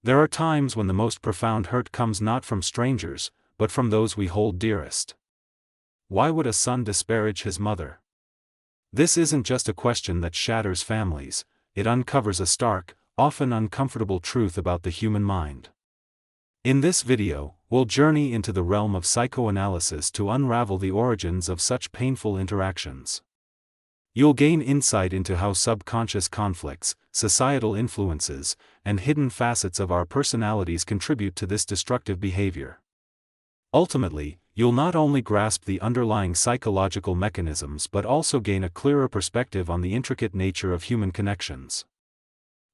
There are times when the most profound hurt comes not from strangers, but from those we hold dearest. Why would a son disparage his mother? This isn't just a question that shatters families, it uncovers a stark, often uncomfortable truth about the human mind. In this video, we'll journey into the realm of psychoanalysis to unravel the origins of such painful interactions. You'll gain insight into how subconscious conflicts, societal influences, and hidden facets of our personalities contribute to this destructive behavior. Ultimately, you'll not only grasp the underlying psychological mechanisms but also gain a clearer perspective on the intricate nature of human connections.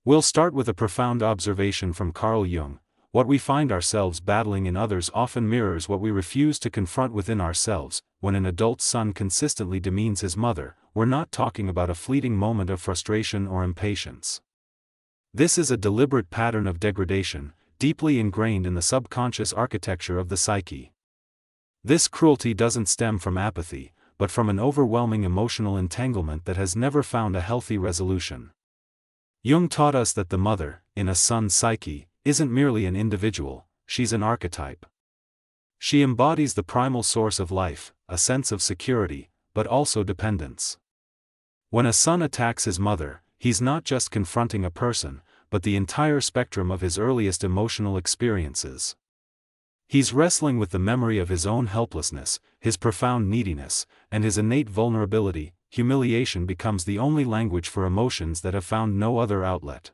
We'll start with a profound observation from Carl Jung: what we find ourselves battling in others often mirrors what we refuse to confront within ourselves. When an adult son consistently demeans his mother, we're not talking about a fleeting moment of frustration or impatience. This is a deliberate pattern of degradation, deeply ingrained in the subconscious architecture of the psyche. This cruelty doesn't stem from apathy, but from an overwhelming emotional entanglement that has never found a healthy resolution. Jung taught us that the mother, in a son's psyche, isn't merely an individual, she's an archetype. She embodies the primal source of life, a sense of security, but also dependence. When a son attacks his mother, he's not just confronting a person, but the entire spectrum of his earliest emotional experiences. He's wrestling with the memory of his own helplessness, his profound neediness, and his innate vulnerability. Humiliation becomes the only language for emotions that have found no other outlet.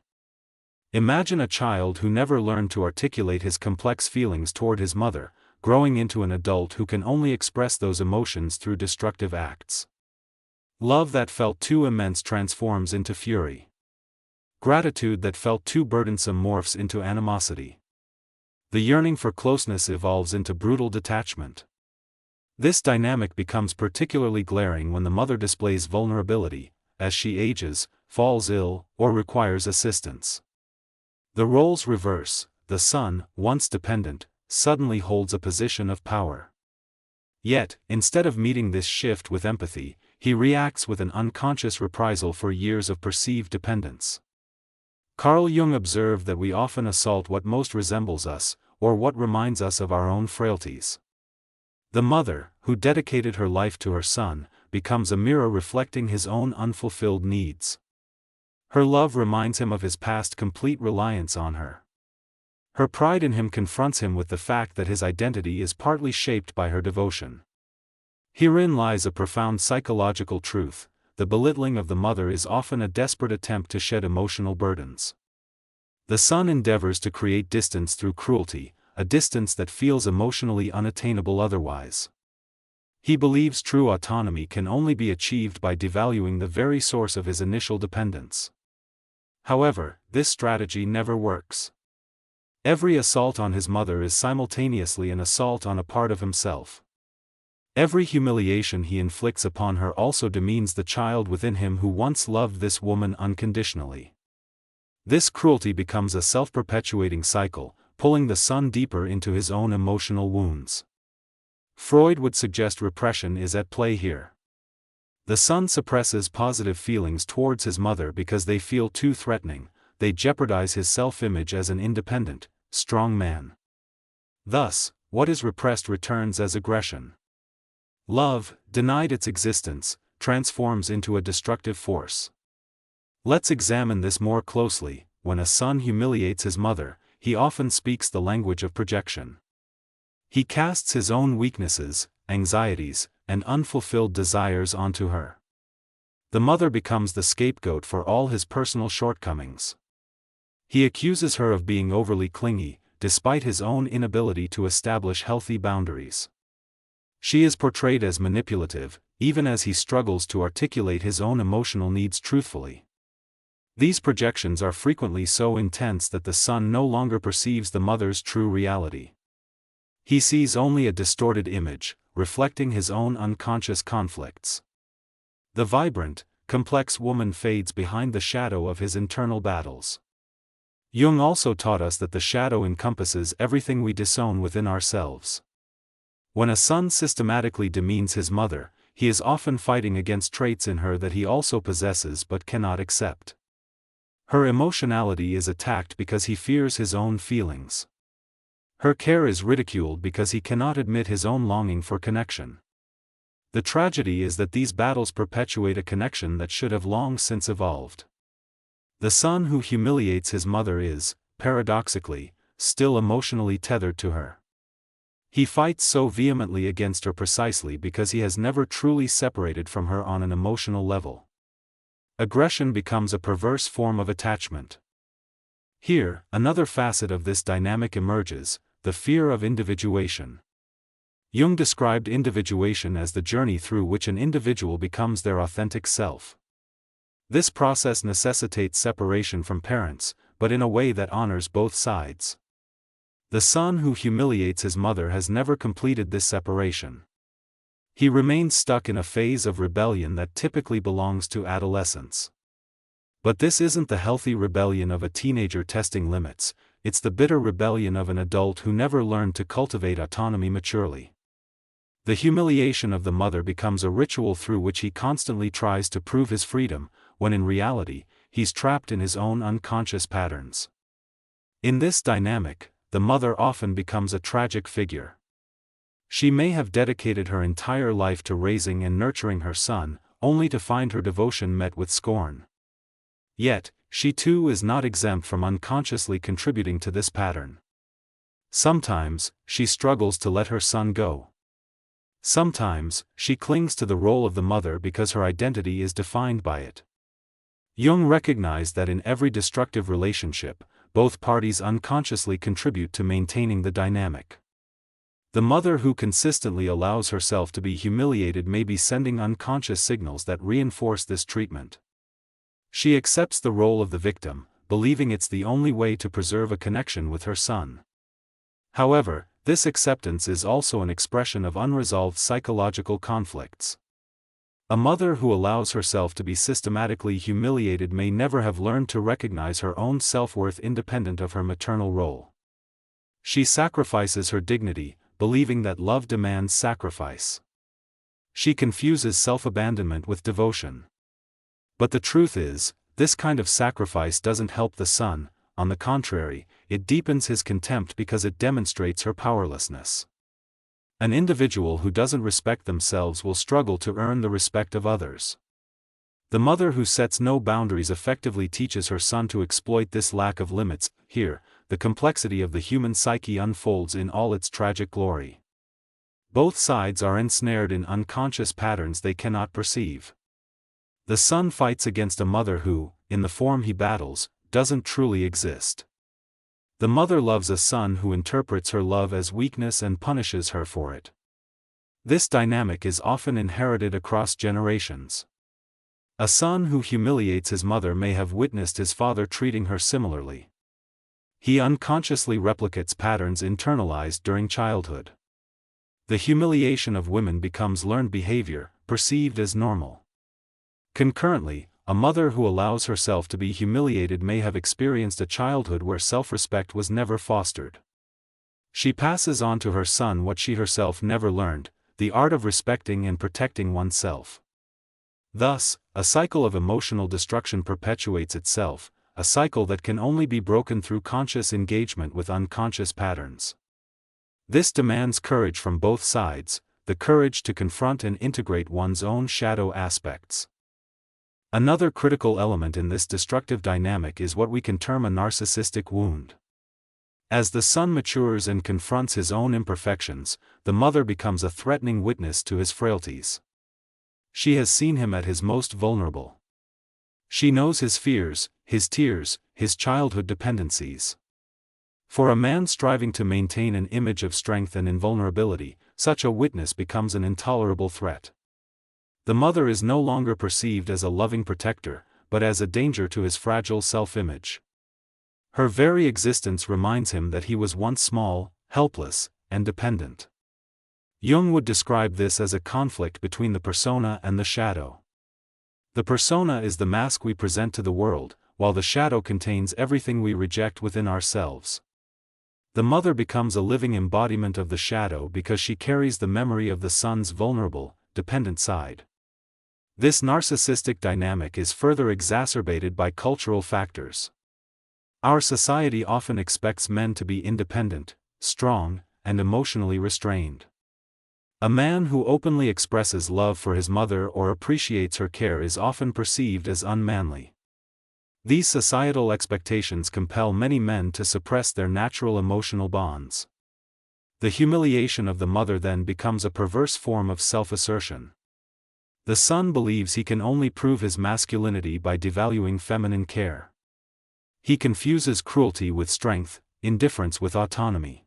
Imagine a child who never learned to articulate his complex feelings toward his mother, growing into an adult who can only express those emotions through destructive acts. Love that felt too immense transforms into fury. Gratitude that felt too burdensome morphs into animosity. The yearning for closeness evolves into brutal detachment. This dynamic becomes particularly glaring when the mother displays vulnerability, as she ages, falls ill, or requires assistance. The roles reverse: the son, once dependent, suddenly holds a position of power. Yet, instead of meeting this shift with empathy, he reacts with an unconscious reprisal for years of perceived dependence. Carl Jung observed that we often assault what most resembles us, or what reminds us of our own frailties. The mother, who dedicated her life to her son, becomes a mirror reflecting his own unfulfilled needs. Her love reminds him of his past complete reliance on her. Her pride in him confronts him with the fact that his identity is partly shaped by her devotion. Herein lies a profound psychological truth: the belittling of the mother is often a desperate attempt to shed emotional burdens. The son endeavors to create distance through cruelty, a distance that feels emotionally unattainable otherwise. He believes true autonomy can only be achieved by devaluing the very source of his initial dependence. However, this strategy never works. Every assault on his mother is simultaneously an assault on a part of himself. Every humiliation he inflicts upon her also demeans the child within him who once loved this woman unconditionally. This cruelty becomes a self-perpetuating cycle, pulling the son deeper into his own emotional wounds. Freud would suggest repression is at play here. The son suppresses positive feelings towards his mother because they feel too threatening. They jeopardize his self-image as an independent, strong man. Thus, what is repressed returns as aggression. Love, denied its existence, transforms into a destructive force. Let's examine this more closely. When a son humiliates his mother, he often speaks the language of projection. He casts his own weaknesses, anxieties, and unfulfilled desires onto her. The mother becomes the scapegoat for all his personal shortcomings. He accuses her of being overly clingy, despite his own inability to establish healthy boundaries. She is portrayed as manipulative, even as he struggles to articulate his own emotional needs truthfully. These projections are frequently so intense that the son no longer perceives the mother's true reality. He sees only a distorted image, reflecting his own unconscious conflicts. The vibrant, complex woman fades behind the shadow of his internal battles. Jung also taught us that the shadow encompasses everything we disown within ourselves. When a son systematically demeans his mother, he is often fighting against traits in her that he also possesses but cannot accept. Her emotionality is attacked because he fears his own feelings. Her care is ridiculed because he cannot admit his own longing for connection. The tragedy is that these battles perpetuate a connection that should have long since evolved. The son who humiliates his mother is, paradoxically, still emotionally tethered to her. He fights so vehemently against her precisely because he has never truly separated from her on an emotional level. Aggression becomes a perverse form of attachment. Here, another facet of this dynamic emerges, the fear of individuation. Jung described individuation as the journey through which an individual becomes their authentic self. This process necessitates separation from parents, but in a way that honors both sides. The son who humiliates his mother has never completed this separation. He remains stuck in a phase of rebellion that typically belongs to adolescence. But this isn't the healthy rebellion of a teenager testing limits, it's the bitter rebellion of an adult who never learned to cultivate autonomy maturely. The humiliation of the mother becomes a ritual through which he constantly tries to prove his freedom, when in reality, he's trapped in his own unconscious patterns. In this dynamic, the mother often becomes a tragic figure. She may have dedicated her entire life to raising and nurturing her son, only to find her devotion met with scorn. Yet, she too is not exempt from unconsciously contributing to this pattern. Sometimes, she struggles to let her son go. Sometimes, she clings to the role of the mother because her identity is defined by it. Jung recognized that in every destructive relationship, both parties unconsciously contribute to maintaining the dynamic. The mother who consistently allows herself to be humiliated may be sending unconscious signals that reinforce this treatment. She accepts the role of the victim, believing it's the only way to preserve a connection with her son. However, this acceptance is also an expression of unresolved psychological conflicts. A mother who allows herself to be systematically humiliated may never have learned to recognize her own self-worth independent of her maternal role. She sacrifices her dignity, believing that love demands sacrifice. She confuses self-abandonment with devotion. But the truth is, this kind of sacrifice doesn't help the son, on the contrary, it deepens his contempt because it demonstrates her powerlessness. An individual who doesn't respect themselves will struggle to earn the respect of others. The mother who sets no boundaries effectively teaches her son to exploit this lack of limits. Here, the complexity of the human psyche unfolds in all its tragic glory. Both sides are ensnared in unconscious patterns they cannot perceive. The son fights against a mother who, in the form he battles, doesn't truly exist. The mother loves a son who interprets her love as weakness and punishes her for it. This dynamic is often inherited across generations. A son who humiliates his mother may have witnessed his father treating her similarly. He unconsciously replicates patterns internalized during childhood. The humiliation of women becomes learned behavior, perceived as normal. Concurrently, a mother who allows herself to be humiliated may have experienced a childhood where self-respect was never fostered. She passes on to her son what she herself never learned, the art of respecting and protecting oneself. Thus, a cycle of emotional destruction perpetuates itself, a cycle that can only be broken through conscious engagement with unconscious patterns. This demands courage from both sides, the courage to confront and integrate one's own shadow aspects. Another critical element in this destructive dynamic is what we can term a narcissistic wound. As the son matures and confronts his own imperfections, the mother becomes a threatening witness to his frailties. She has seen him at his most vulnerable. She knows his fears, his tears, his childhood dependencies. For a man striving to maintain an image of strength and invulnerability, such a witness becomes an intolerable threat. The mother is no longer perceived as a loving protector, but as a danger to his fragile self-image. Her very existence reminds him that he was once small, helpless, and dependent. Jung would describe this as a conflict between the persona and the shadow. The persona is the mask we present to the world, while the shadow contains everything we reject within ourselves. The mother becomes a living embodiment of the shadow because she carries the memory of the son's vulnerable, dependent side. This narcissistic dynamic is further exacerbated by cultural factors. Our society often expects men to be independent, strong, and emotionally restrained. A man who openly expresses love for his mother or appreciates her care is often perceived as unmanly. These societal expectations compel many men to suppress their natural emotional bonds. The humiliation of the mother then becomes a perverse form of self-assertion. The son believes he can only prove his masculinity by devaluing feminine care. He confuses cruelty with strength, indifference with autonomy.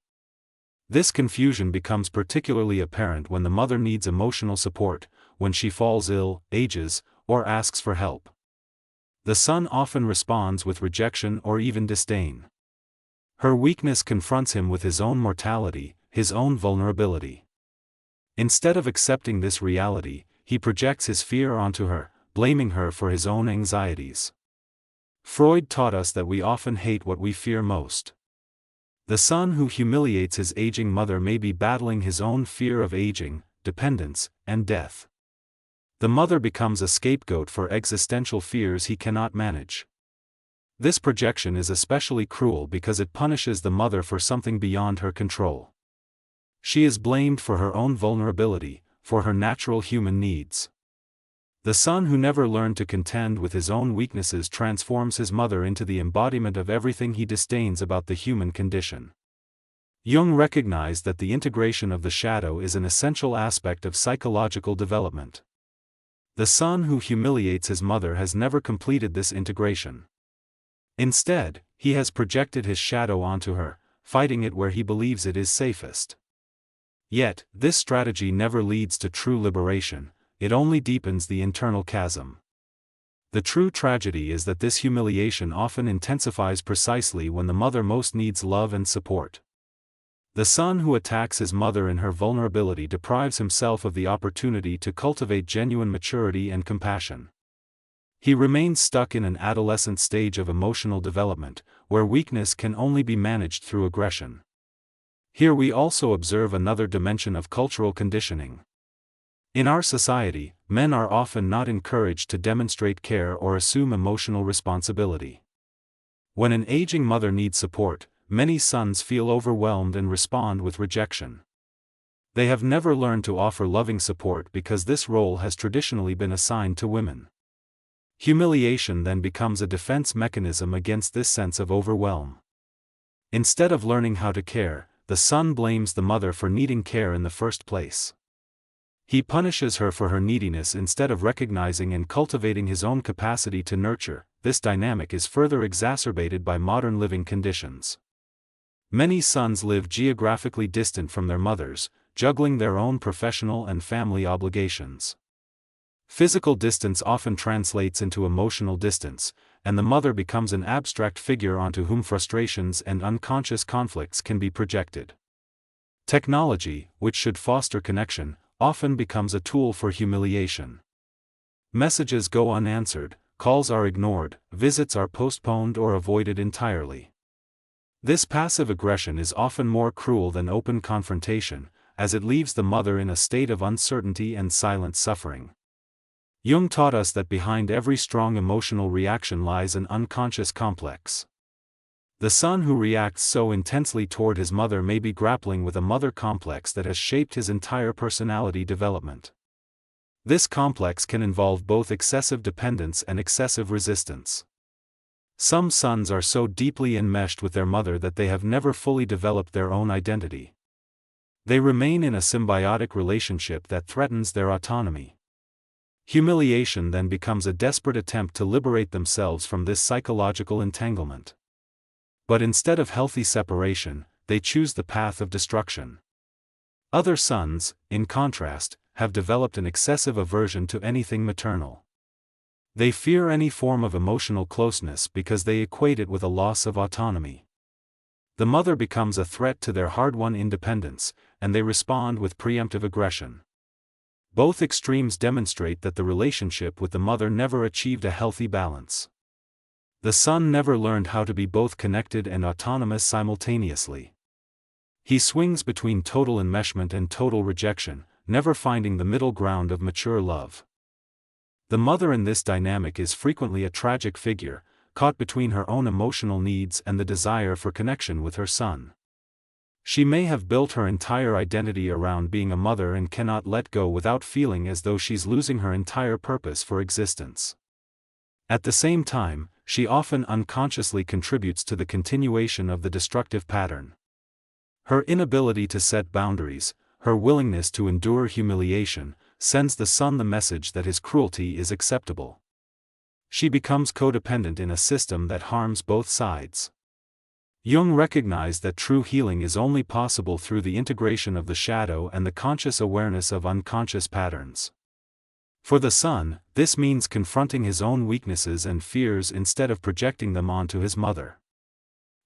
This confusion becomes particularly apparent when the mother needs emotional support, when she falls ill, ages, or asks for help. The son often responds with rejection or even disdain. Her weakness confronts him with his own mortality, his own vulnerability. Instead of accepting this reality, he projects his fear onto her, blaming her for his own anxieties. Freud taught us that we often hate what we fear most. The son who humiliates his aging mother may be battling his own fear of aging, dependence, and death. The mother becomes a scapegoat for existential fears he cannot manage. This projection is especially cruel because it punishes the mother for something beyond her control. She is blamed for her own vulnerability, for her natural human needs. The son who never learned to contend with his own weaknesses transforms his mother into the embodiment of everything he disdains about the human condition. Jung recognized that the integration of the shadow is an essential aspect of psychological development. The son who humiliates his mother has never completed this integration. Instead, he has projected his shadow onto her, fighting it where he believes it is safest. Yet, this strategy never leads to true liberation, it only deepens the internal chasm. The true tragedy is that this humiliation often intensifies precisely when the mother most needs love and support. The son who attacks his mother in her vulnerability deprives himself of the opportunity to cultivate genuine maturity and compassion. He remains stuck in an adolescent stage of emotional development, where weakness can only be managed through aggression. Here we also observe another dimension of cultural conditioning. In our society, men are often not encouraged to demonstrate care or assume emotional responsibility. When an aging mother needs support, many sons feel overwhelmed and respond with rejection. They have never learned to offer loving support because this role has traditionally been assigned to women. Humiliation then becomes a defense mechanism against this sense of overwhelm. Instead of learning how to care, the son blames the mother for needing care in the first place. He punishes her for her neediness instead of recognizing and cultivating his own capacity to nurture. This dynamic is further exacerbated by modern living conditions. Many sons live geographically distant from their mothers, juggling their own professional and family obligations. Physical distance often translates into emotional distance, and the mother becomes an abstract figure onto whom frustrations and unconscious conflicts can be projected. Technology, which should foster connection, often becomes a tool for humiliation. Messages go unanswered, calls are ignored, visits are postponed or avoided entirely. This passive aggression is often more cruel than open confrontation, as it leaves the mother in a state of uncertainty and silent suffering. Jung taught us that behind every strong emotional reaction lies an unconscious complex. The son who reacts so intensely toward his mother may be grappling with a mother complex that has shaped his entire personality development. This complex can involve both excessive dependence and excessive resistance. Some sons are so deeply enmeshed with their mother that they have never fully developed their own identity. They remain in a symbiotic relationship that threatens their autonomy. Humiliation then becomes a desperate attempt to liberate themselves from this psychological entanglement. But instead of healthy separation, they choose the path of destruction. Other sons, in contrast, have developed an excessive aversion to anything maternal. They fear any form of emotional closeness because they equate it with a loss of autonomy. The mother becomes a threat to their hard-won independence, and they respond with preemptive aggression. Both extremes demonstrate that the relationship with the mother never achieved a healthy balance. The son never learned how to be both connected and autonomous simultaneously. He swings between total enmeshment and total rejection, never finding the middle ground of mature love. The mother in this dynamic is frequently a tragic figure, caught between her own emotional needs and the desire for connection with her son. She may have built her entire identity around being a mother and cannot let go without feeling as though she's losing her entire purpose for existence. At the same time, she often unconsciously contributes to the continuation of the destructive pattern. Her inability to set boundaries, her willingness to endure humiliation, sends the son the message that his cruelty is acceptable. She becomes codependent in a system that harms both sides. Jung recognized that true healing is only possible through the integration of the shadow and the conscious awareness of unconscious patterns. For the son, this means confronting his own weaknesses and fears instead of projecting them onto his mother.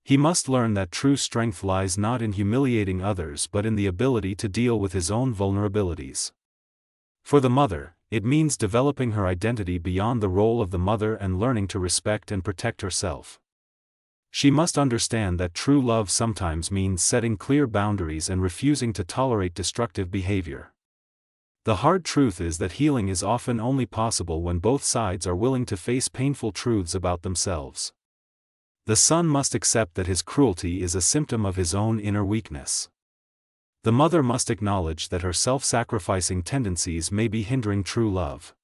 He must learn that true strength lies not in humiliating others but in the ability to deal with his own vulnerabilities. For the mother, it means developing her identity beyond the role of the mother and learning to respect and protect herself. She must understand that true love sometimes means setting clear boundaries and refusing to tolerate destructive behavior. The hard truth is that healing is often only possible when both sides are willing to face painful truths about themselves. The son must accept that his cruelty is a symptom of his own inner weakness. The mother must acknowledge that her self-sacrificing tendencies may be hindering true love.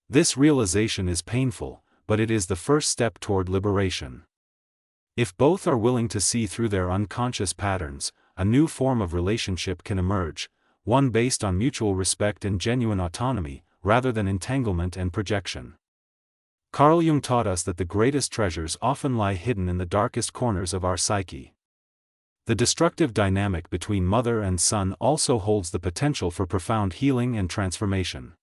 This realization is painful, but it is the first step toward liberation. If both are willing to see through their unconscious patterns, a new form of relationship can emerge, one based on mutual respect and genuine autonomy, rather than entanglement and projection. Carl Jung taught us that the greatest treasures often lie hidden in the darkest corners of our psyche. The destructive dynamic between mother and son also holds the potential for profound healing and transformation.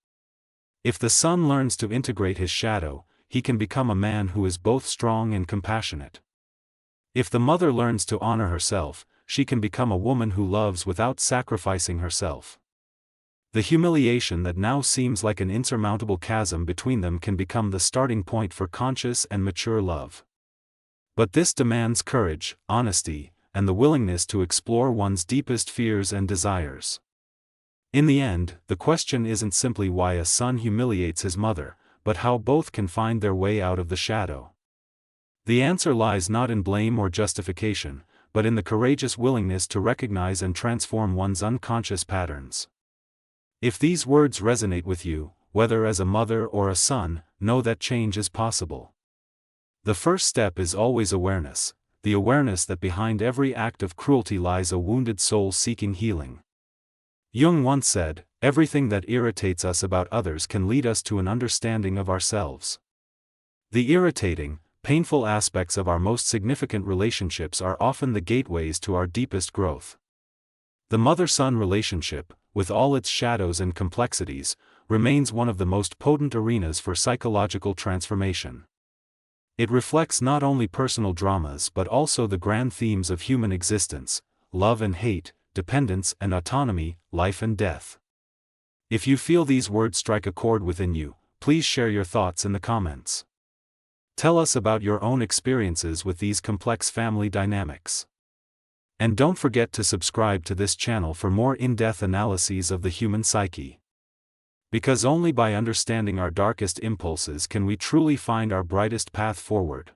If the son learns to integrate his shadow, he can become a man who is both strong and compassionate. If the mother learns to honor herself, she can become a woman who loves without sacrificing herself. The humiliation that now seems like an insurmountable chasm between them can become the starting point for conscious and mature love. But this demands courage, honesty, and the willingness to explore one's deepest fears and desires. In the end, the question isn't simply why a son humiliates his mother, but how both can find their way out of the shadow. The answer lies not in blame or justification, but in the courageous willingness to recognize and transform one's unconscious patterns. If these words resonate with you, whether as a mother or a son, know that change is possible. The first step is always awareness, the awareness that behind every act of cruelty lies a wounded soul seeking healing. Jung once said, "Everything that irritates us about others can lead us to an understanding of ourselves." The irritating, painful aspects of our most significant relationships are often the gateways to our deepest growth. The mother-son relationship, with all its shadows and complexities, remains one of the most potent arenas for psychological transformation. It reflects not only personal dramas but also the grand themes of human existence: love and hate, dependence and autonomy, life and death. If you feel these words strike a chord within you, please share your thoughts in the comments. Tell us about your own experiences with these complex family dynamics. And don't forget to subscribe to this channel for more in-depth analyses of the human psyche. Because only by understanding our darkest impulses can we truly find our brightest path forward.